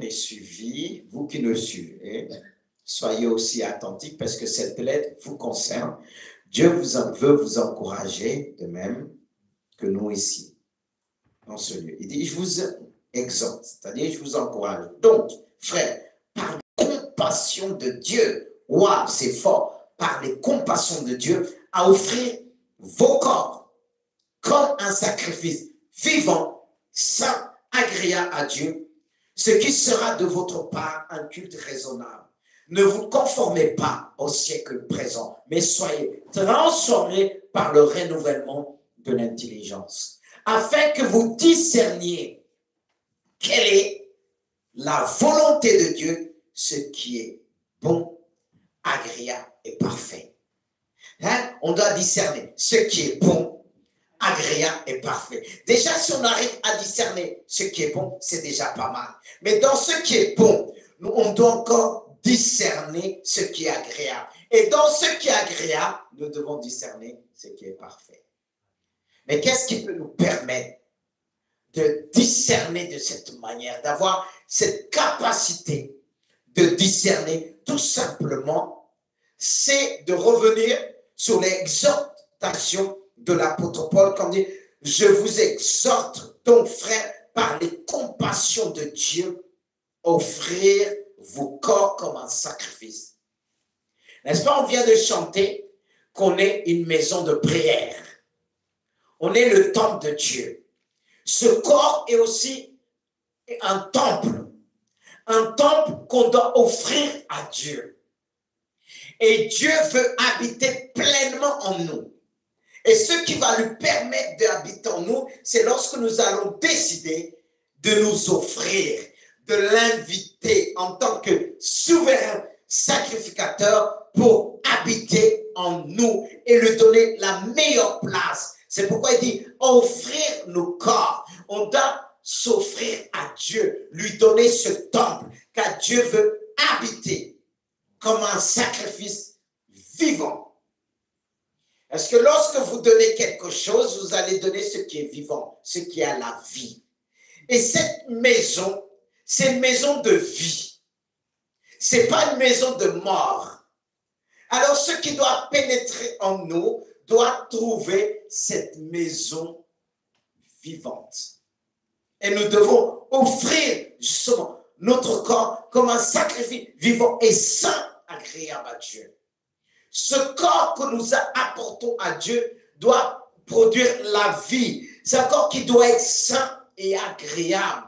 est suivi, vous qui nous suivez, soyez aussi attentifs parce que cette lettre vous concerne. Dieu veut vous encourager de même que nous ici, dans ce lieu. Il dit, je vous exhorte, c'est-à-dire je vous encourage. Donc, frères, par la compassion de Dieu, waouh, c'est fort, par les compassions de Dieu, à offrir vos corps comme un sacrifice vivant, saint, agréable à Dieu, ce qui sera de votre part un culte raisonnable. Ne vous conformez pas au siècle présent, mais soyez transformés par le renouvellement de l'intelligence, afin que vous discerniez quelle est la volonté de Dieu, ce qui est bon, agréable et parfait. Hein? On doit discerner ce qui est bon, agréable et parfait. Déjà, si on arrive à discerner ce qui est bon, c'est déjà pas mal. Mais dans ce qui est bon, on doit encore discerner ce qui est agréable. Et dans ce qui est agréable, nous devons discerner ce qui est parfait. Mais qu'est-ce qui peut nous permettre de discerner de cette manière, d'avoir cette capacité de discerner? Tout simplement, c'est de revenir sur l'exhortation de l'apôtre Paul, comme dit, je vous exhorte donc, frères, par les compassions de Dieu, offrir vos corps comme un sacrifice. N'est-ce pas, on vient de chanter qu'on est une maison de prière. On est le temple de Dieu. Ce corps est aussi un temple qu'on doit offrir à Dieu. Et Dieu veut habiter pleinement en nous. Et ce qui va lui permettre d'habiter en nous, c'est lorsque nous allons décider de nous offrir, de l'inviter en tant que souverain sacrificateur pour habiter en nous et lui donner la meilleure place. C'est pourquoi il dit offrir nos corps. On doit s'offrir à Dieu, lui donner ce temple, car Dieu veut habiter comme un sacrifice vivant. Parce que lorsque vous donnez quelque chose, vous allez donner ce qui est vivant, ce qui a la vie. Et cette maison, c'est une maison de vie. Ce n'est pas une maison de mort. Alors, ce qui doit pénétrer en nous doit trouver cette maison vivante. Et nous devons offrir justement notre corps comme un sacrifice vivant et saint, agréable à Dieu. Ce corps que nous apportons à Dieu doit produire la vie. C'est un corps qui doit être sain et agréable.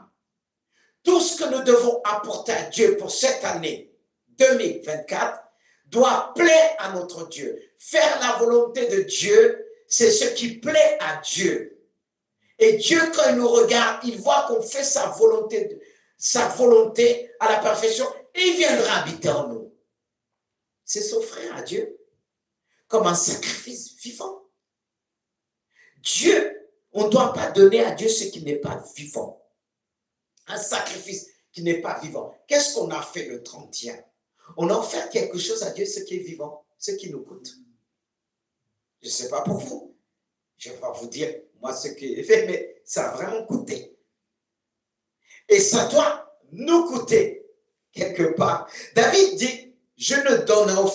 Tout ce que nous devons apporter à Dieu pour cette année 2024 doit plaire à notre Dieu. Faire la volonté de Dieu, c'est ce qui plaît à Dieu. Et Dieu, quand il nous regarde, il voit qu'on fait sa volonté à la perfection et il viendra habiter en nous. C'est s'offrir à Dieu comme un sacrifice vivant. Dieu, on ne doit pas donner à Dieu ce qui n'est pas vivant. Un sacrifice qui n'est pas vivant. Qu'est-ce qu'on a fait le 31? On a offert quelque chose à Dieu, ce qui est vivant, ce qui nous coûte. Je ne sais pas pour vous. Je ne vais pas vous dire, moi, ce qui est fait, mais ça a vraiment coûté. Et ça doit nous coûter quelque part. David dit, je ne donnerai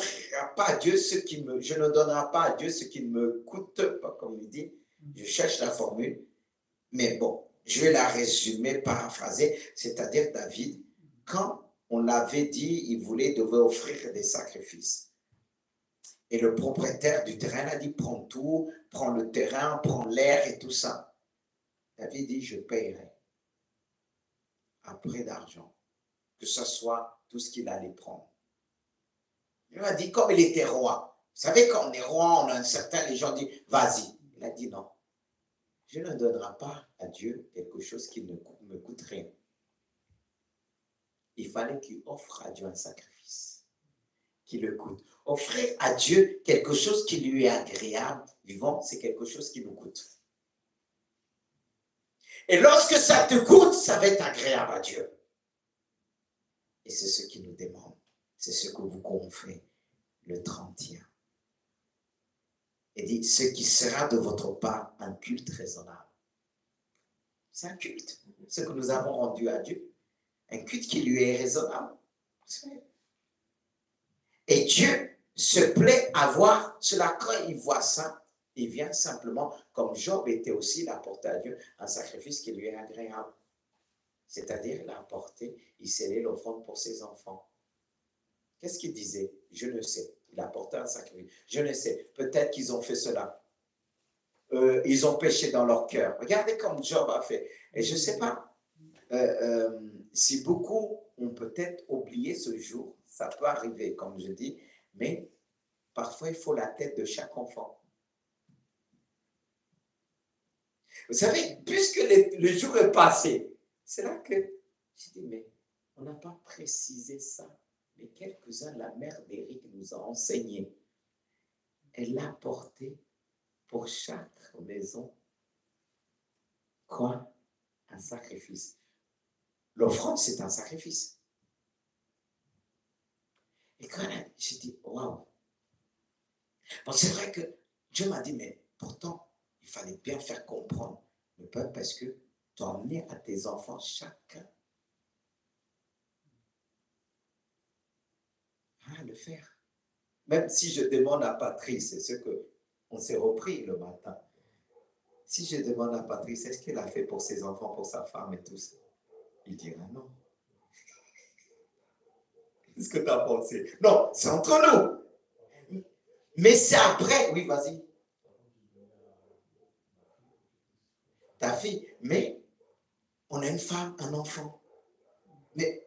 pas à Dieu ce qui me, je ne donnerai pas à Dieu ce qui ne me coûte pas, comme il dit. Je cherche la formule, mais bon, je vais la résumer, paraphraser. C'est-à-dire, David, quand on l'avait dit, il devait offrir des sacrifices. Et le propriétaire du terrain a dit, prends tout, prends le terrain, prends l'air et tout ça. David dit, je paierai à prix d'argent, que ce soit tout ce qu'il allait prendre. Il m'a dit, comme il était roi, vous savez, quand on est roi, on a un certain, les gens disent, vas-y. Il a dit, non, je ne donnerai pas à Dieu quelque chose qui ne me coûte rien. Il fallait qu'il offre à Dieu un sacrifice qui le coûte. Offrir à Dieu quelque chose qui lui est agréable, vivant, c'est quelque chose qui nous coûte. Et lorsque ça te coûte, ça va être agréable à Dieu. Et c'est ce qu'il nous demande. C'est ce que vous conférez le 31. Il dit, ce qui sera de votre part un culte raisonnable. C'est un culte, ce que nous avons rendu à Dieu. un culte qui lui est raisonnable. Et Dieu se plaît à voir cela. Quand il voit ça, il vient simplement, comme Job était aussi, il a apporté à Dieu un sacrifice qui lui est agréable. C'est-à-dire, il a apporté, il scellait l'offrande pour ses enfants. Qu'est-ce qu'il disait? Je ne sais. Il a apporté un sacrifice. Je ne sais. Peut-être qu'ils ont fait cela. Ils ont péché dans leur cœur. Regardez comme Job a fait. Et je ne sais pas si beaucoup ont peut-être oublié ce jour. Ça peut arriver, comme je dis. Mais parfois, il faut la tête de chaque enfant. Vous savez, puisque le jour est passé, c'est là que je dis, mais on n'a pas précisé ça. Mais quelques-uns, la mère d'Éric nous a enseigné. Elle l'a porté pour chaque maison. Quoi? Un sacrifice. L'offrande, c'est un sacrifice. Et quand j'ai dit, waouh. Bon, c'est vrai que Dieu m'a dit, mais pourtant, il fallait bien faire comprendre le peuple parce que tu as emmené à tes enfants chacun à le faire. Même si je demande à Patrice, c'est ce qu'on s'est repris le matin. Si je demande à Patrice, est-ce qu'il a fait pour ses enfants, pour sa femme et tout ça? Il dira non. Qu'est-ce que tu as pensé? Non, c'est entre nous. Mais c'est après. Oui, vas-y. Ta fille. Mais on a une femme, un enfant. Mais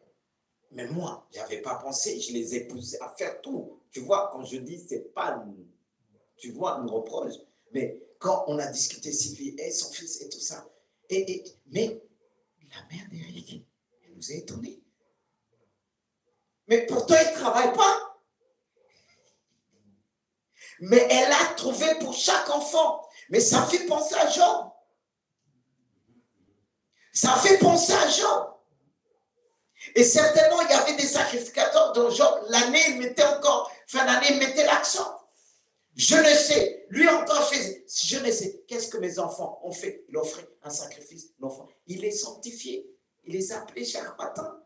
moi, je n'avais pas pensé. Je les ai poussés à faire tout. Tu vois, quand je dis, c'est pas, tu vois, une reproche. Mais quand on a discuté Sylvie et son fils et tout ça, mais la mère d'Éric, elle nous a étonnés. Mais pourtant, elle ne travaille pas. Mais elle a trouvé pour chaque enfant. Mais ça fait penser à Job. Ça fait penser à Job. Et certainement, il y avait des sacrificateurs dont Job, l'année, il mettait encore, fin d'année, il mettait l'accent. Je ne sais. Lui encore faisait. Je ne sais. Qu'est-ce que mes enfants ont fait? Il offrait un sacrifice. L'enfant. Il les sanctifiait. Il les appelait chaque matin.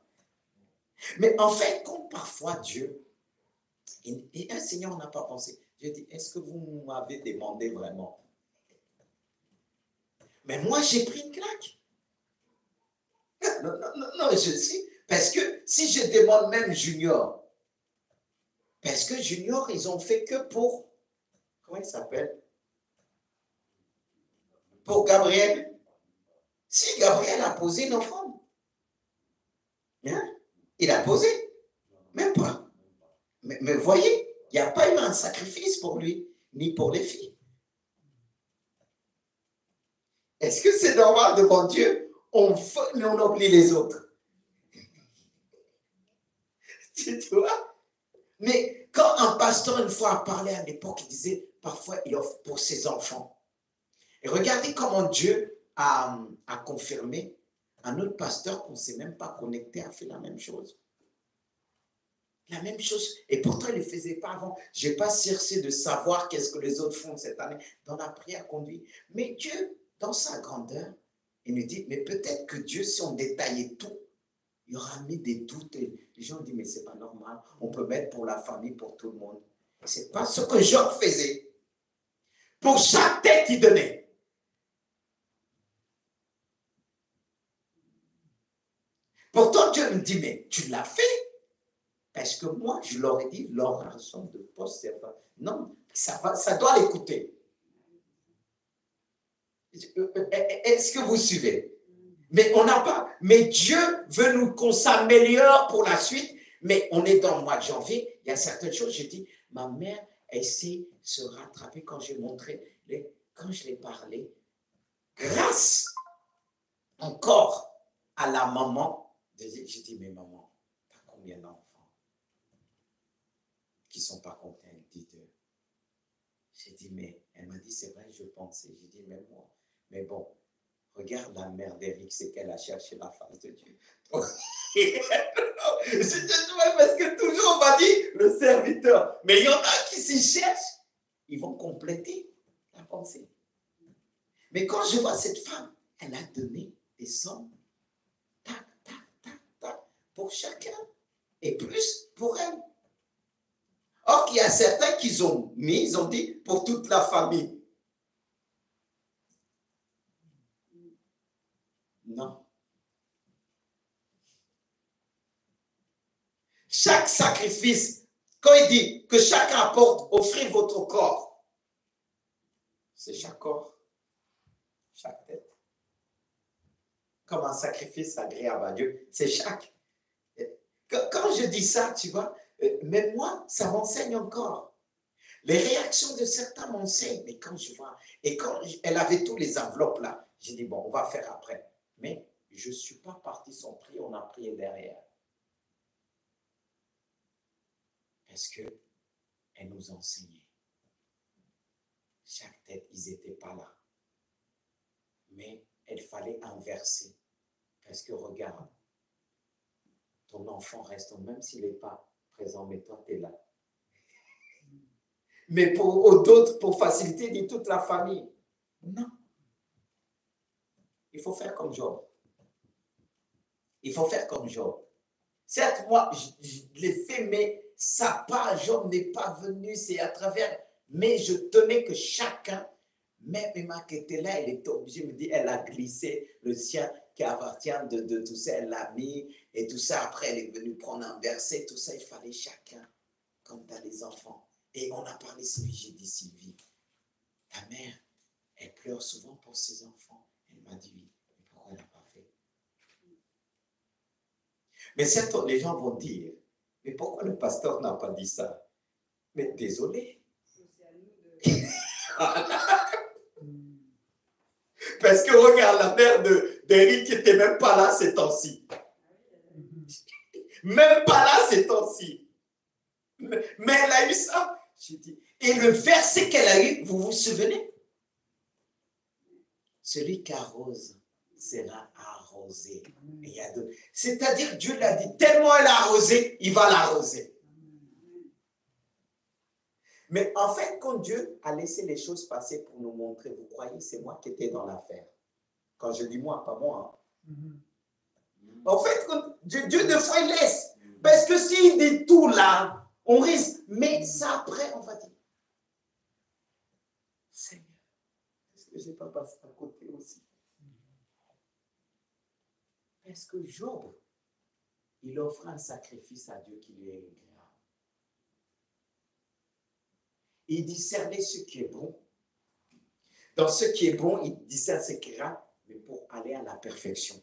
Mais en fait, comme parfois Dieu, et un Seigneur n'a pas pensé. Dieu dit, est-ce que vous m'avez demandé vraiment? Mais moi, j'ai pris une claque. Non, je sais. Parce que si je demande même Junior, parce que Junior, ils ont fait que pour, comment il s'appelle? Pour Gabriel. Si Gabriel a posé une offrande, hein? Il a posé, même pas. Mais voyez, il n'y a pas eu un sacrifice pour lui, ni pour les filles. Est-ce que c'est normal devant Dieu? Mais on oublie les autres. Tu vois? Mais quand un pasteur, une fois, a parlé à l'époque, il disait, parfois, il offre pour ses enfants. Et regardez comment Dieu a confirmé. Un autre pasteur qu'on ne s'est même pas connecté a fait la même chose. La même chose. Et pourtant, il ne le faisait pas avant. Je n'ai pas cherché de savoir qu'est-ce que les autres font cette année dans la prière conduite. Mais Dieu, dans sa grandeur, il nous dit, mais peut-être que Dieu, si on détaillait tout, il aura mis des doutes. Et les gens disent, mais ce n'est pas normal. On peut mettre pour la famille, pour tout le monde. Ce n'est pas ce que Job faisait. Pour chaque tête, il donnait. Pourtant, Dieu me dit, mais tu l'as fait. Parce que moi, je leur ai dit, leur argent de poste, c'est pas. Non, ça doit l'écouter. Est-ce que vous suivez? Mais on n'a pas. Mais Dieu veut qu'on s'améliore pour la suite. Mais on est dans le mois de janvier. Il y a certaines choses, j'ai dit, ma mère essaie de se rattraper quand j'ai montré, quand je l'ai parlé, grâce encore à la maman. J'ai dit, mais maman, t'as combien d'enfants qui ne sont pas contents? Elle dit deux. J'ai dit, mais elle m'a dit, c'est vrai, je pensais. J'ai dit, mais moi, mais bon, regarde la mère d'Éric, c'est qu'elle a cherché la face de Dieu. Parce que toujours on m'a dit le serviteur. Mais il y en a qui s'y cherchent, ils vont compléter la pensée. Mais quand je vois cette femme, elle a donné des sommes. Tac, tac, tac, tac. pour chacun et plus pour elle. Or, il y a certains qui ont mis, ils ont dit pour toute la famille. Non. Chaque sacrifice, quand il dit que chacun apporte, offrez votre corps, c'est chaque corps, chaque tête. Comme un sacrifice agréable à Dieu, c'est chaque. Quand je dis ça, tu vois, même moi, ça m'enseigne encore. Les réactions de certains m'enseignent, mais quand je vois, et quand elle avait tous les enveloppes là, j'ai dit, bon, on va faire après. Mais je ne suis pas parti sans prier, on a prié derrière. Parce qu'elle nous enseignait. Chaque tête, ils n'étaient pas là. Mais il fallait inverser. Parce que regarde, ton enfant reste, même s'il n'est pas présent, mais toi, tu es là. Mais pour d'autres, pour faciliter, dit toute la famille. Non. Il faut faire comme Job. Il faut faire comme Job. Certes, moi, je l'ai fait, mais ça pas, Job n'est pas venu, c'est à travers. Mais je tenais que chacun, même Emma qui était là, elle était obligée, me dit, elle a glissé le sien qui appartient de tout ça, elle l'a mis, et tout ça, après, elle est venue prendre un verset, tout ça, il fallait chacun, comme tu as les enfants. Et on a parlé, Sylvie, j'ai dit, Sylvie, ta mère, elle pleure souvent pour ses enfants. Elle m'a dit, oui, mais pourquoi elle n'a pas fait? Mais certes, les gens vont dire, mais pourquoi le pasteur n'a pas dit ça? Mais désolé. Parce que regarde, la mère d'Éric qui n'était même pas là ces temps-ci. Même pas là ces temps-ci. Mais elle a eu ça. Et le verset qu'elle a eu, vous vous souvenez? Celui qui arrose sera arrosé. C'est-à-dire, Dieu l'a dit, tellement elle a arrosé, il va l'arroser. Mais en fait, quand Dieu a laissé les choses passer pour nous montrer, vous croyez, c'est moi qui étais dans l'affaire. Quand je dis moi, pas moi. Hein. En fait, Dieu de fois, il laisse. Parce que s'il dit tout là, on risque. Mais ça, après, on va dire, Seigneur, est-ce que je n'ai pas passé à côté aussi? Parce que Job, il offre un sacrifice à Dieu qui lui est agréable. Il discernait ce qui est bon. Dans ce qui est bon, il discerne ce qui est grave, mais pour aller à la perfection.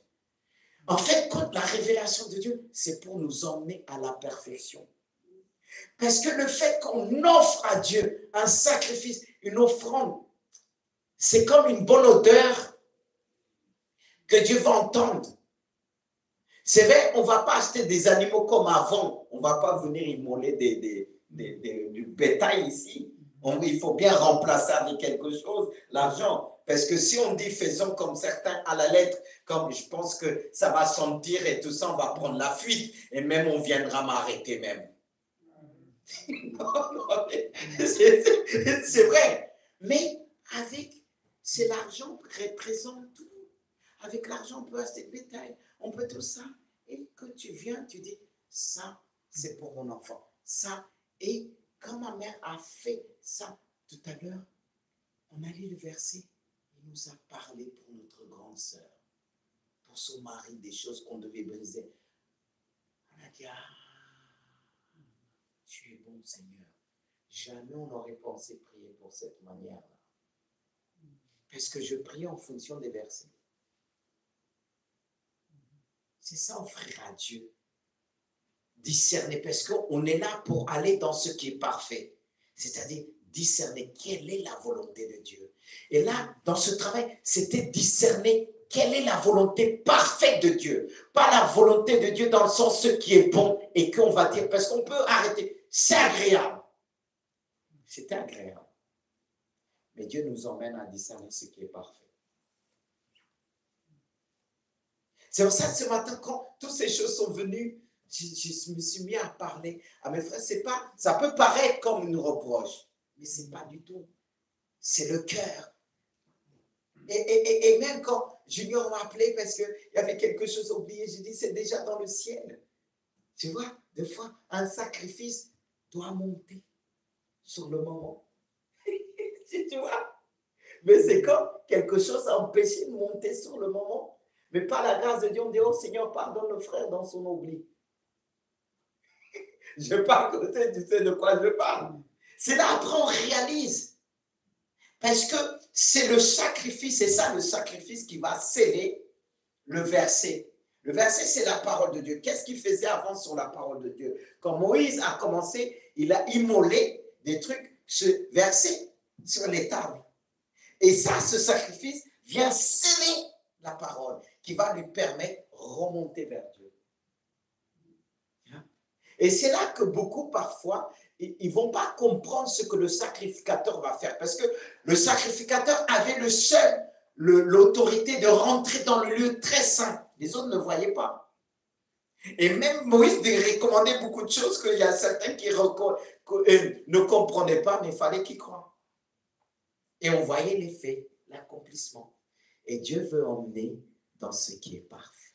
En fait, quand la révélation de Dieu, c'est pour nous emmener à la perfection. Parce que le fait qu'on offre à Dieu un sacrifice, une offrande, c'est comme une bonne odeur que Dieu va entendre. C'est vrai, on ne va pas acheter des animaux comme avant. On ne va pas venir immoler du bétail ici. Il faut bien remplacer avec quelque chose l'argent. Parce que si on dit faisons comme certains à la lettre, comme je pense que ça va sentir et tout ça, on va prendre la fuite. Et même on viendra m'arrêter même. C'est vrai. Mais c'est l'argent qui représente tout. Avec l'argent, on peut acheter le bétail, on peut tout ça. Et que tu viens, tu dis, ça, c'est pour mon enfant. Ça, et quand ma mère a fait ça tout à l'heure, on a lu le verset, il nous a parlé pour notre grande sœur, pour son mari, des choses qu'on devait briser. On a dit, ah, tu es bon Seigneur. Jamais on n'aurait pensé prier pour cette manière-là. Parce que je prie en fonction des versets. C'est ça, offrir à Dieu. Discerner, parce qu'on est là pour aller dans ce qui est parfait. C'est-à-dire discerner quelle est la volonté de Dieu. Et là, dans ce travail, c'était discerner quelle est la volonté parfaite de Dieu. Pas la volonté de Dieu dans le sens ce qui est bon et qu'on va dire, parce qu'on peut arrêter. C'est agréable. C'est agréable. Mais Dieu nous emmène à discerner ce qui est parfait. C'est pour ça que ce matin, quand toutes ces choses sont venues, je me suis mis à parler à mes frères. C'est pas, ça peut paraître comme une reproche, mais ce n'est pas du tout. C'est le cœur. Et même quand Junior m'a appelé parce qu'il y avait quelque chose oublié, j'ai dit c'est déjà dans le ciel. Tu vois, des fois, un sacrifice doit monter sur le moment. Tu vois? Mais c'est comme quelque chose a empêché de monter sur le moment. Mais par la grâce de Dieu, on dit, oh Seigneur, pardonne le frère dans son oubli. Je parle, tu sais de quoi je parle. C'est là après on réalise. Parce que c'est le sacrifice, c'est ça le sacrifice qui va sceller le verset. Le verset, c'est la parole de Dieu. Qu'est-ce qu'il faisait avant sur la parole de Dieu? Quand Moïse a commencé, il a immolé des trucs, ce verset, sur les tables. Et ça, ce sacrifice vient sceller la parole qui va lui permettre de remonter vers Dieu. Et c'est là que beaucoup, parfois, ils ne vont pas comprendre ce que le sacrificateur va faire. Parce que le sacrificateur avait l'autorité de rentrer dans le lieu très saint. Les autres ne voyaient pas. Et même Moïse recommandait beaucoup de choses qu'il y a certains qui ne comprenaient pas, mais il fallait qu'ils croient. Et on voyait l'effet, l'accomplissement. Et Dieu veut emmener dans ce qui est parfait.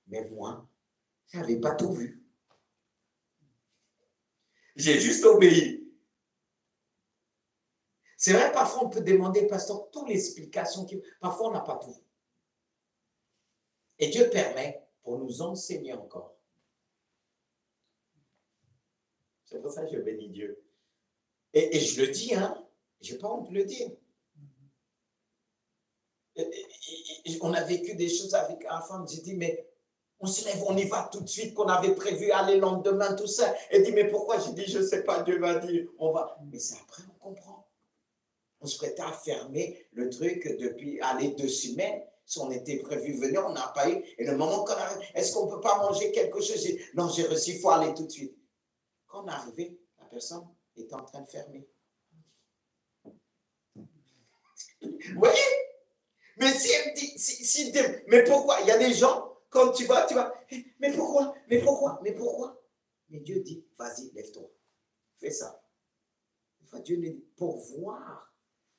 Mais moi, je n'avais pas tout vu. J'ai juste obéi. C'est vrai, parfois on peut demander, pasteur, toutes les explications. Parfois on n'a pas tout. Et Dieu permet pour nous enseigner encore. C'est pour ça que je bénis Dieu. Et je le dis, hein, je n'ai pas honte de le dire. On a vécu des choses avec un femme, j'ai dit, mais on se lève, on y va tout de suite, qu'on avait prévu aller le lendemain, tout ça. Elle dit, mais pourquoi? J'ai dit, je ne sais pas, Dieu m'a dit, on va. Mais c'est après, on comprend. On se prêtait à fermer le truc depuis aller 2 semaines. Si on était prévu venir, on n'a pas eu. Et le moment qu'on arrive, est-ce qu'on ne peut pas manger quelque chose? Non, j'ai reçu, il faut aller tout de suite. Quand on est arrivé, la personne était en train de fermer. Vous voyez? Mais si elle dit, mais pourquoi? Il y a des gens, quand tu vas, mais pourquoi? Mais pourquoi? Mais pourquoi? Mais Dieu dit, vas-y, lève-toi. Fais ça. Une fois, Dieu dit, pour voir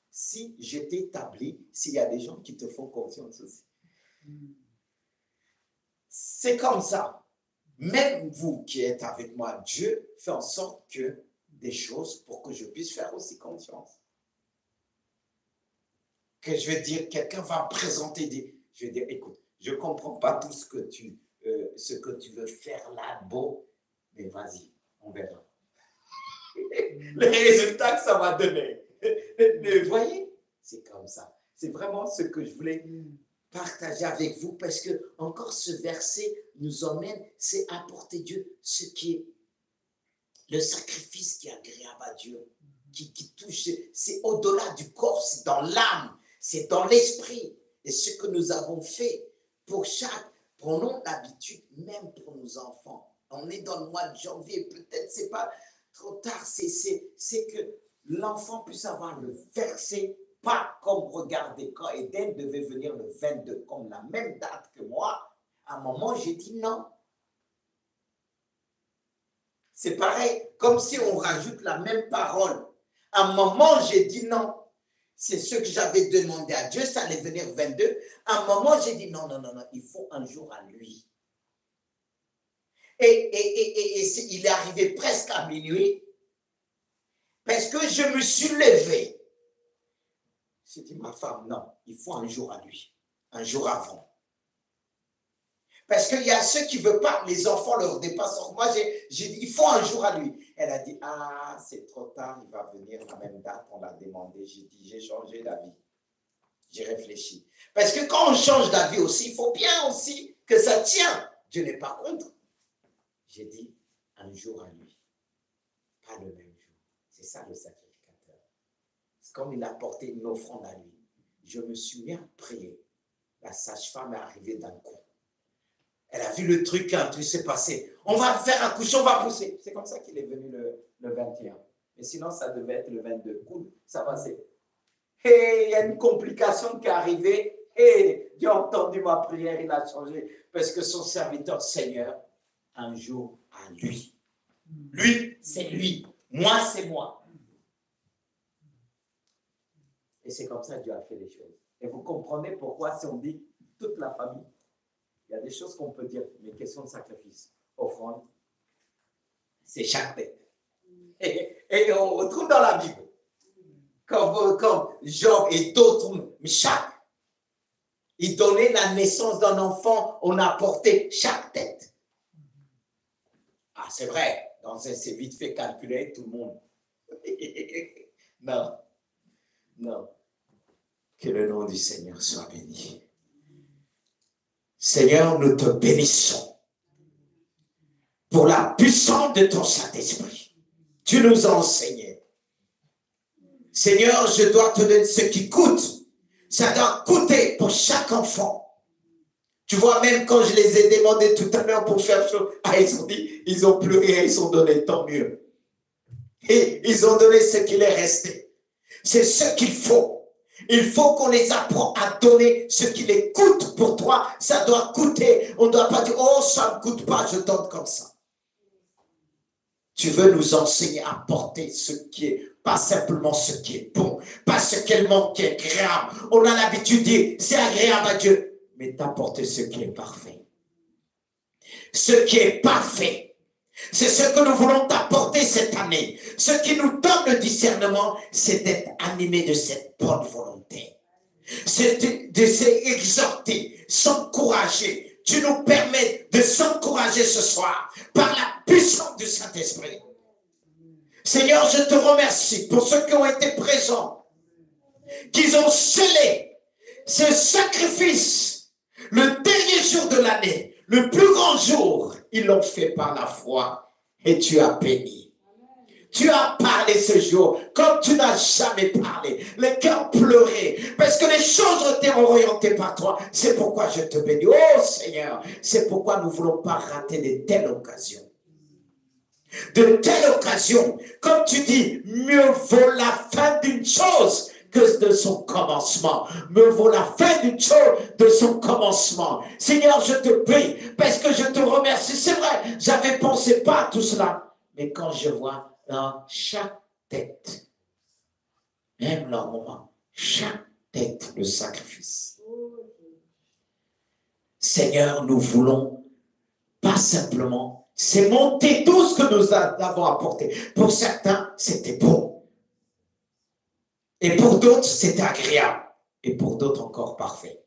si je t'établis, s'il y a des gens qui te font confiance aussi. C'est comme ça. Même vous qui êtes avec moi, Dieu fait en sorte que des choses pour que je puisse faire aussi confiance. Que je vais dire, quelqu'un va me présenter des... Je vais dire, écoute, je ne comprends pas tout ce que tu veux faire là, beau, mais vas-y, on verra. Les résultats que ça va donner. Vous voyez? C'est comme ça. C'est vraiment ce que je voulais partager avec vous parce que encore ce verset nous emmène, c'est apporter Dieu ce qui est le sacrifice qui est agréable à Dieu, qui touche, c'est au-delà du corps, c'est dans l'âme, c'est dans l'esprit. Et ce que nous avons fait pour prenons l'habitude même pour nos enfants. On est dans le mois de janvier, peut-être c'est pas trop tard, c'est que l'enfant puisse avoir le verset, pas comme regardez quand Eden devait venir le 22, comme la même date que moi. À un moment, j'ai dit non. C'est pareil, comme si on rajoute la même parole. À un moment, j'ai dit non. C'est ce que j'avais demandé à Dieu, ça allait venir 22. À un moment, j'ai dit non, il faut un jour à lui. Et il est arrivé presque à minuit, parce que je me suis levé. J'ai dit, ma femme, non, il faut un jour à lui, un jour avant. Parce qu'il y a ceux qui ne veulent pas, les enfants leur dépassent. Moi, j'ai dit, il faut un jour à lui. Elle a dit, ah, c'est trop tard, il va venir à la même date, on l'a demandé. J'ai dit, j'ai changé d'avis. J'ai réfléchi. Parce que quand on change d'avis aussi, il faut bien aussi que ça tient. Dieu n'est pas contre. J'ai dit, un jour à lui, pas le même jour. C'est ça le sacrificateur. C'est comme il a porté une offrande à lui. Je me suis mis à prier. La sage-femme est arrivée d'un coup. Elle a vu le truc, un truc s'est passé. On va faire accoucher, on va pousser. C'est comme ça qu'il est venu le 21. Mais sinon, ça devait être le 22. Cool, ça passait. Et il y a une complication qui est arrivée. Et Dieu a entendu ma prière, il a changé. Parce que son serviteur, Seigneur, un jour à lui. Lui, c'est lui. Moi, c'est moi. Et c'est comme ça que Dieu a fait les choses. Et vous comprenez pourquoi si on dit toute la famille, il y a des choses qu'on peut dire, mais question de sacrifice. offrande, c'est chaque tête. Et on retrouve dans la Bible, comme Job et d'autres, chaque, il donnait la naissance d'un enfant, on a porté chaque tête. Ah, c'est vrai, c'est vite fait calculer tout le monde. Non, non. Que le nom du Seigneur soit béni. Seigneur, nous te bénissons pour la puissance de ton Saint-Esprit. Tu nous as enseigné. Seigneur, je dois te donner ce qui coûte. Ça doit coûter pour chaque enfant. Tu vois, même quand je les ai demandé tout à l'heure pour faire chose, ils ont dit, ils ont pleuré, ils ont donné, tant mieux. Et ils ont donné ce qu'il est resté. C'est ce qu'il faut. Il faut qu'on les apprenne à donner ce qui les coûte pour toi. Ça doit coûter. On ne doit pas dire, oh, ça ne me coûte pas, je donne comme ça. Tu veux nous enseigner à porter ce qui est, pas simplement ce qui est bon, pas ce qui est agréable. On a l'habitude de dire, c'est agréable à Dieu, mais d'apporter ce qui est parfait. Ce qui est parfait, c'est ce que nous voulons t'apporter cette année. Ce qui nous donne le discernement, c'est d'être animé de cette bonne volonté. C'est de s'exhorter, s'encourager. Tu nous permets de s'encourager ce soir par la puissance du Saint-Esprit. Seigneur, je te remercie pour ceux qui ont été présents, qu'ils ont scellé ce sacrifice, le dernier jour de l'année, le plus grand jour, ils l'ont fait par la foi et tu as béni. Tu as parlé ce jour comme tu n'as jamais parlé. Les cœurs pleuraient parce que les choses étaient orientées par toi. C'est pourquoi je te bénis. Oh Seigneur, c'est pourquoi nous ne voulons pas rater de telles occasions. De telles occasions, comme tu dis, mieux vaut la fin d'une chose que de son commencement. Mieux vaut la fin d'une chose de son commencement. Seigneur, je te prie parce que je te remercie. C'est vrai, j'avais pensé pas à tout cela. Mais quand je vois dans chaque tête, même leur moment, chaque tête le sacrifice. Seigneur, nous voulons pas simplement, c'est monter tout ce que nous avons apporté. Pour certains, c'était bon. Et pour d'autres, c'était agréable. Et pour d'autres, encore parfait.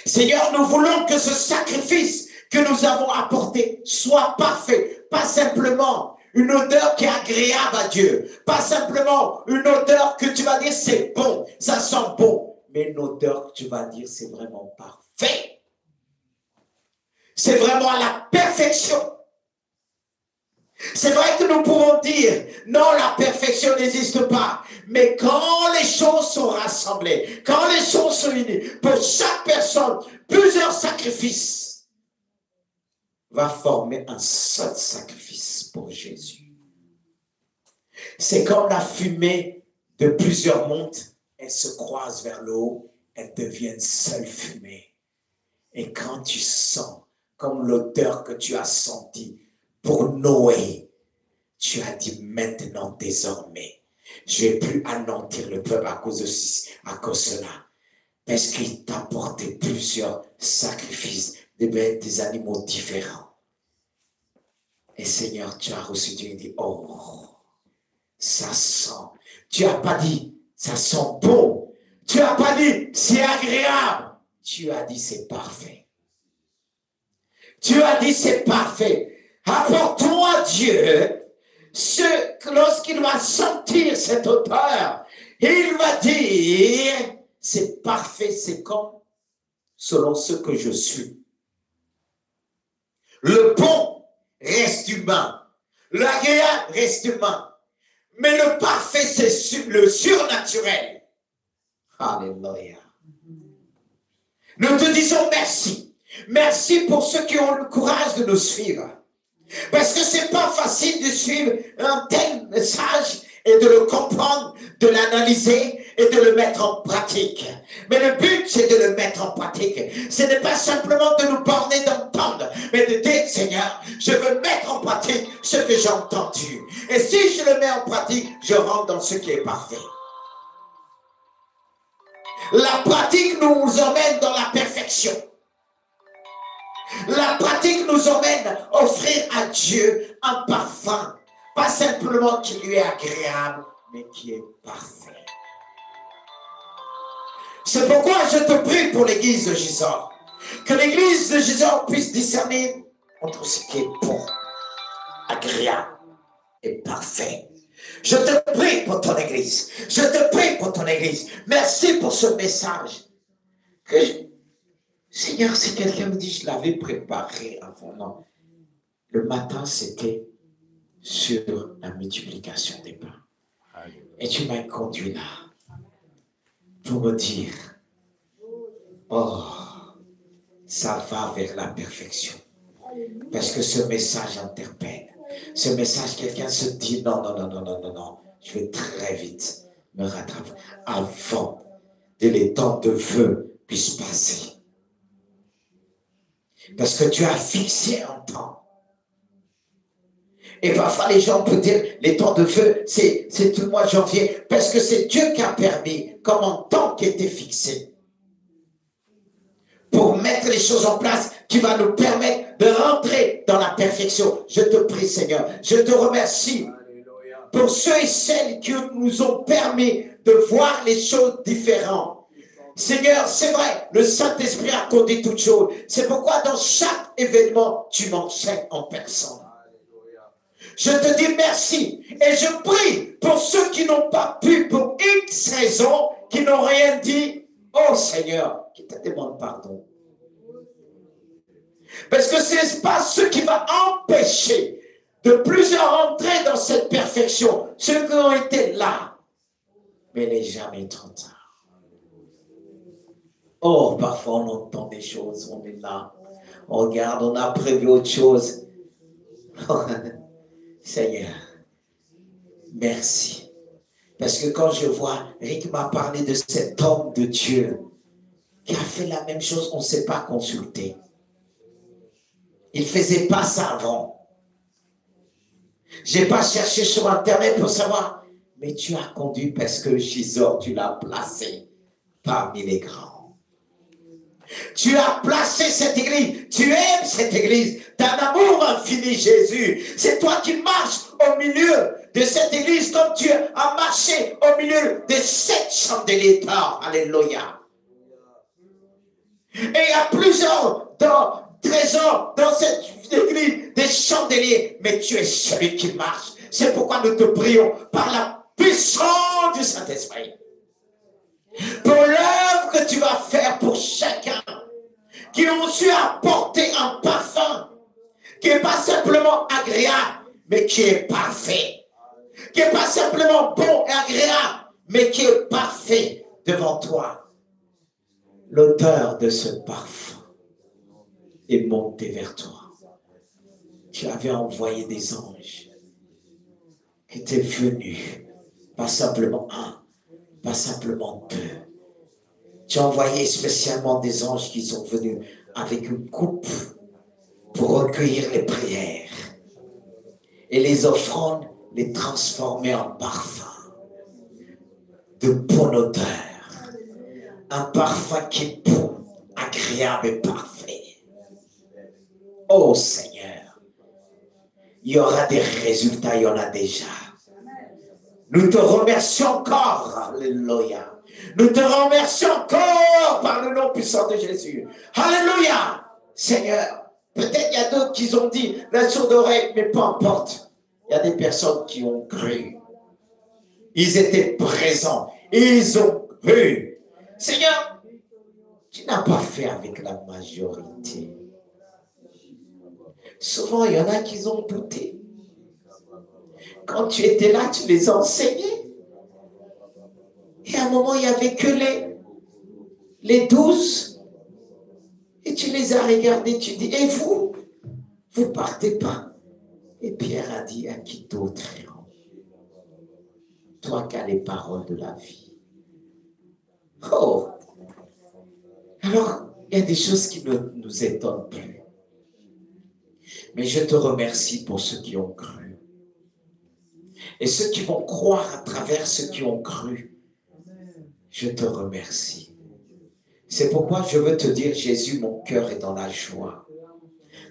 Seigneur, nous voulons que ce sacrifice que nous avons apporté soit parfait. Pas simplement une odeur qui est agréable à Dieu. Pas simplement une odeur que tu vas dire c'est bon, ça sent bon. Mais une odeur que tu vas dire c'est vraiment parfait. C'est vraiment à la perfection. C'est vrai que nous pouvons dire, non, la perfection n'existe pas. Mais quand les choses sont rassemblées, quand les choses sont unies, pour chaque personne, plusieurs sacrifices va former un seul sacrifice pour Jésus. C'est comme la fumée de plusieurs mondes, elles se croisent vers le haut, elles deviennent seule fumée. Et quand tu sens, comme l'odeur que tu as sentie pour Noé, tu as dit maintenant, désormais, je ne vais plus anéantir le peuple à cause de cela. Parce qu'il t'a apporté plusieurs sacrifices, des animaux différents. Et Seigneur, tu as reçu, tu as dit, oh, ça sent. Tu n'as pas dit, ça sent bon. Tu n'as pas dit, c'est agréable. Tu as dit, c'est parfait. Tu as dit, c'est parfait. Apporte-moi, Dieu, lorsqu'il va sentir cette odeur, il va dire, c'est parfait, c'est comme selon ce que je suis. Le bon reste humain. L'agréable reste humain. Mais le parfait, c'est le surnaturel. Alléluia. Nous te disons merci. Merci pour ceux qui ont le courage de nous suivre. Parce que ce n'est pas facile de suivre un tel message et de le comprendre, de l'analyser et de le mettre en pratique. Mais le but, c'est de le mettre en pratique. Ce n'est pas simplement de nous borner d'entendre, mais de dire, Seigneur, je veux mettre en pratique ce que j'ai entendu. Et si je le mets en pratique, je rentre dans ce qui est parfait. La pratique nous emmène dans la perfection. La pratique nous emmène à offrir à Dieu un parfum, pas simplement qui lui est agréable, mais qui est parfait. C'est pourquoi je te prie pour l'église de Gisors, que l'église de Gisors puisse discerner entre ce qui est bon, agréable et parfait. Je te prie pour ton église. Je te prie pour ton église. Merci pour ce message. Seigneur, si quelqu'un me dit, je l'avais préparé avant, non. Le matin, c'était sur la multiplication des pains. Et tu m'as conduit là pour me dire, oh, ça va vers la perfection. Parce que ce message interpelle. Ce message, quelqu'un se dit, non, non, non, non, non, non, non, je vais très vite me rattraper avant que les temps de feu puissent passer. Parce que tu as fixé un temps. Et parfois, les gens peuvent dire, les temps de feu, c'est tout le mois de janvier, parce que c'est Dieu qui a permis, comme un temps qui était fixé, pour mettre les choses en place, qui va nous permettre de rentrer dans la perfection. Je te prie, Seigneur, je te remercie pour ceux et celles qui nous ont permis de voir les choses différentes. Seigneur, c'est vrai, le Saint-Esprit a conduit toutes choses. C'est pourquoi dans chaque événement, tu m'enseignes en personne. Je te dis merci et je prie pour ceux qui n'ont pas pu, pour X raisons, qui n'ont rien dit. Oh Seigneur, qui te demande pardon. Parce que ce n'est pas ce qui va empêcher de plusieurs entrer dans cette perfection. Ceux qui ont été là, mais il n'est jamais trop tard. Oh, parfois on entend des choses, on est là, on regarde, on a prévu autre chose. Seigneur, merci. Parce que quand je vois, Rick m'a parlé de cet homme de Dieu qui a fait la même chose, on ne s'est pas consulté. Il ne faisait pas ça avant. Je n'ai pas cherché sur Internet pour savoir, mais tu as conduit parce que Gisors, tu l'as placé parmi les grands. Tu as placé cette église, tu aimes cette église, d'un amour infini, Jésus. C'est toi qui marches au milieu de cette église comme tu as marché au milieu des 7 chandeliers d'or. Alléluia. Et il y a plusieurs trésors dans cette église, des chandeliers, mais tu es celui qui marche. C'est pourquoi nous te prions par la puissance du Saint-Esprit. Pour l'œuvre que tu vas faire pour chacun, qui ont su apporter un parfum qui n'est pas simplement agréable, mais qui est parfait. Qui n'est pas simplement bon et agréable, mais qui est parfait devant toi. L'odeur de ce parfum est montée vers toi. Tu avais envoyé des anges qui étaient venus, pas simplement un, pas simplement deux. Tu as envoyé spécialement des anges qui sont venus avec une coupe pour recueillir les prières et les offrandes, les transformer en parfum de bonne odeur, un parfum qui est bon, agréable et parfait. Oh Seigneur, il y aura des résultats, il y en a déjà. Nous te remercions encore, alléluia. Nous te remercions encore par le nom puissant de Jésus. Alléluia. Seigneur, peut-être il y a d'autres qui ont dit la sourde oreille, mais peu importe. Il y a des personnes qui ont cru. Ils étaient présents. Ils ont cru. Seigneur, tu n'as pas fait avec la majorité. Souvent, il y en a qui ont douté. Quand tu étais là, tu les enseignais. Et à un moment, il n'y avait que les 12. Et tu les as regardés, tu dis, et vous ne partez pas. Et Pierre a dit, à qui d'autre? Toi qui as les paroles de la vie. Oh! Alors, il y a des choses qui ne nous étonnent plus. Mais je te remercie pour ceux qui ont cru. Et ceux qui vont croire à travers ceux qui ont cru. Je te remercie. C'est pourquoi je veux te dire, Jésus, mon cœur est dans la joie.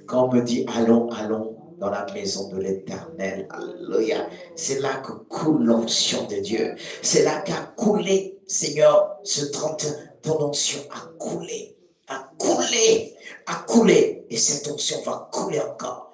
Quand on me dit allons, allons dans la maison de l'Éternel, alléluia, c'est là que coule l'onction de Dieu. C'est là qu'a coulé, Seigneur, ce 31, ton onction a coulé, a coulé, a coulé. Et cette onction va couler encore.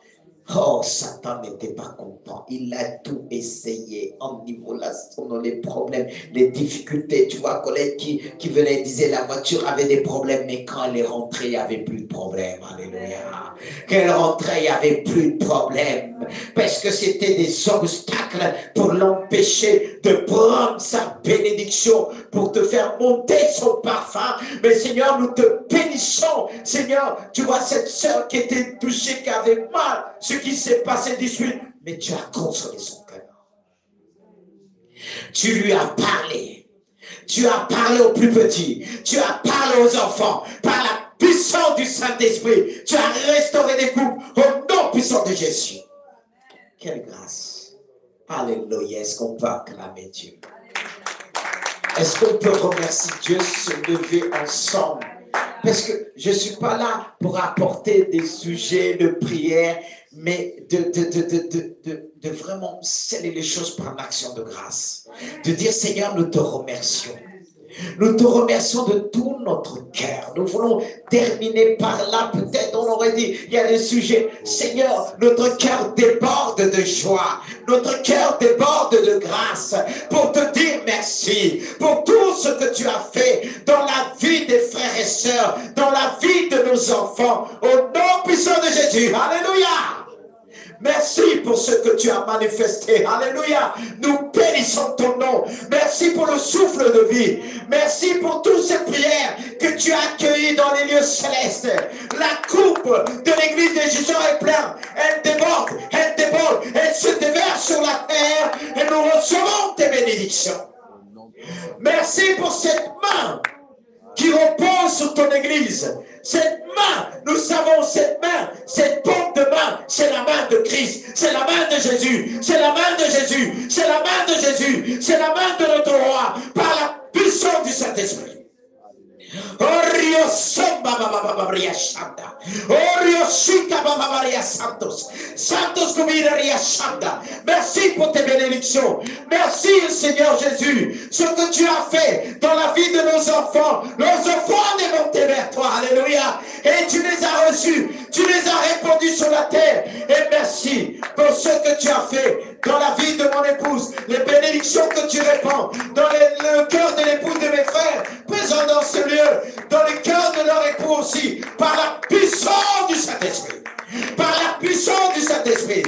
Oh, Satan n'était pas content. Il a tout essayé en immolation, dans les problèmes, les difficultés. Tu vois, Colette qui venait disait la voiture avait des problèmes, mais quand elle est rentrée, il n'y avait plus de problème. Alléluia. Quand elle rentrait, il n'y avait plus de problème. Parce que c'était des obstacles pour l'empêcher de prendre sa bénédiction, pour te faire monter son parfum. Mais Seigneur, nous te bénissons. Seigneur, tu vois cette sœur qui était touchée, qui avait mal. Ce qui s'est passé 18, mais tu as consolé son cœur. Tu lui as parlé. Tu as parlé aux plus petits. Tu as parlé aux enfants. Par la puissance du Saint-Esprit, tu as restauré des couples au nom puissant de Jésus. Quelle grâce. Alléluia. Est-ce qu'on peut acclamer Dieu? Est-ce qu'on peut remercier Dieu, se lever ensemble? Parce que je ne suis pas là pour apporter des sujets de prière, mais de vraiment sceller les choses par l'action de grâce. De dire, Seigneur, nous te remercions. Nous te remercions de tout notre cœur. Nous voulons terminer par là. Peut-être on aurait dit, il y a des sujets. Seigneur, notre cœur déborde de joie. Notre cœur déborde de grâce pour te dire merci pour tout ce que tu as fait dans la vie des frères et sœurs, dans la vie de nos enfants. Au nom puissant de Jésus. Alléluia. Merci pour ce que tu as manifesté. Alléluia. Nous bénissons ton nom. Merci pour le souffle de vie. Merci pour toutes ces prières que tu as accueillies dans les lieux célestes. La coupe de l'église de Jésus est pleine. Elle déborde, elle se déverse sur la terre et nous recevons tes bénédictions. Merci pour cette main qui repose sur ton église. Cette main, nous savons cette main, cette paume de main, c'est la main de Christ, c'est la main de Jésus, c'est la main de Jésus, c'est la main de Jésus, c'est la main de notre roi, par la puissance du Saint-Esprit. Merci pour tes bénédictions. Merci Seigneur Jésus, ce que tu as fait dans la vie de nos enfants. Nos enfants est monté vers toi, alléluia. Et tu les as reçus, tu les as répandus sur la terre. Et merci pour ce que tu as fait dans la vie de mon épouse, les bénédictions que tu répands dans le cœur de l'épouse de mes frères, présents dans ce lieu, dans le cœur de leur époux aussi, par la puissance du Saint-Esprit. Par la puissance du Saint-Esprit.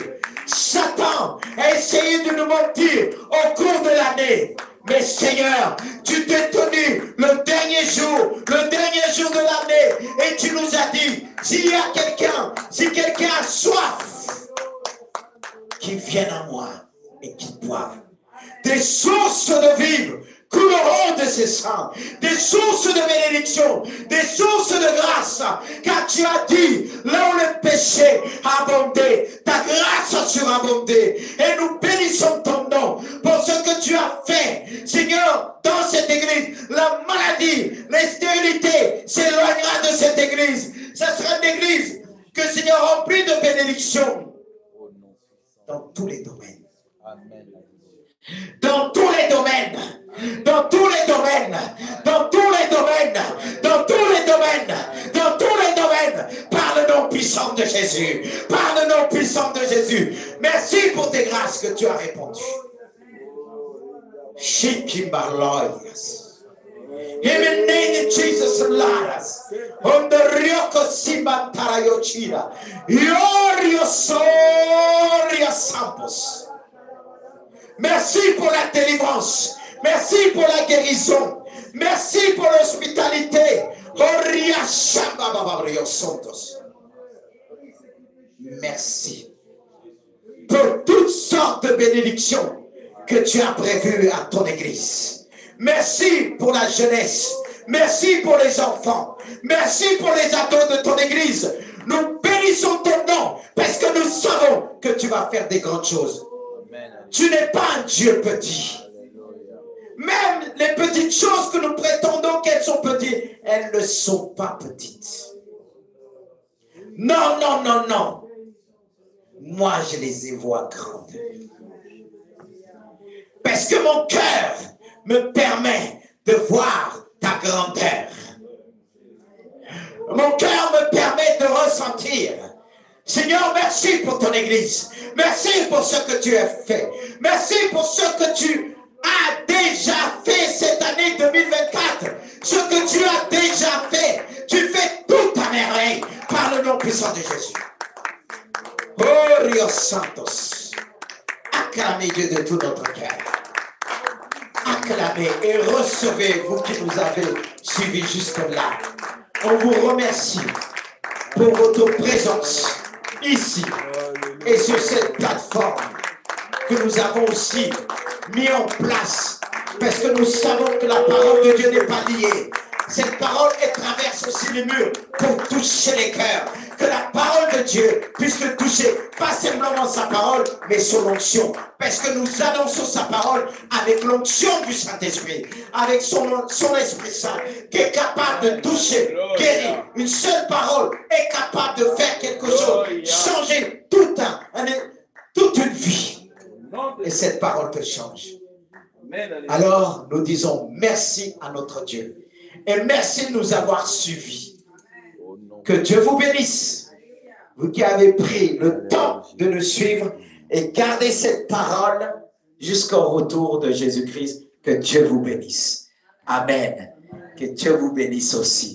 Satan a essayé de nous mentir au cours de l'année. Mais Seigneur, tu t'es tenu le dernier jour de l'année, et tu nous as dit, s'il y a quelqu'un, si quelqu'un a soif, qu'il vienne à moi et qu'il boive. Des sources de vivre couleront de ses sangs, des sources de bénédiction, des sources de grâce, car tu as dit, là où le péché a abondé, ta grâce a surabondé, et nous bénissons ton nom pour ce que tu as fait, Seigneur, dans cette église. La maladie, les stérilités s'éloignera de cette église. Ce sera une église que, Seigneur, remplie de bénédictions dans tous les domaines. Amen. Dans tous les domaines, dans tous les domaines, dans tous les domaines, dans tous les domaines, dans tous les domaines, par le nom puissant de Jésus, par le nom puissant de Jésus. Merci pour tes grâces que tu as répandues. In the name of Jesus, Laras, on the Ryoko Simba Tarayochira, Yorio Soria Sampos. Merci pour la délivrance. Merci pour la guérison. Merci pour l'hospitalité. Merci pour toutes sortes de bénédictions que tu as prévues à ton église. Merci pour la jeunesse. Merci pour les enfants. Merci pour les ados de ton église. Nous bénissons ton nom parce que nous savons que tu vas faire des grandes choses. Tu n'es pas un Dieu petit. Même les petites choses que nous prétendons qu'elles sont petites, elles ne sont pas petites. Non, non, non, non. Moi, je les y vois grandes. Parce que mon cœur me permet de voir ta grandeur. Mon cœur me permet de ressentir. Seigneur, merci pour ton Église. Merci pour ce que tu as fait. Merci pour ce que tu as déjà fait cette année 2024. Ce que tu as déjà fait. Tu fais tout à merveille par le nom puissant de Jésus. Oh, Dios Santos. Acclamez Dieu de tout notre cœur. Acclamez et recevez, vous qui nous avez suivis jusque-là. On vous remercie pour votre présence ici et sur cette plateforme que nous avons aussi mis en place parce que nous savons que la parole de Dieu n'est pas liée. Cette parole, elle traverse aussi les murs pour toucher les cœurs. Que la parole de Dieu puisse le toucher, pas simplement sa parole, mais son onction. Parce que nous annonçons sa parole avec l'onction du Saint-Esprit, avec son Esprit Saint, qui est capable de toucher, guérir. Une seule parole est capable de faire quelque chose, changer toute une vie. Et cette parole te change. Alors, nous disons merci à notre Dieu. Et merci de nous avoir suivis. Que Dieu vous bénisse. Vous qui avez pris le temps de nous suivre et garder cette parole jusqu'au retour de Jésus-Christ. Que Dieu vous bénisse. Amen. Que Dieu vous bénisse aussi.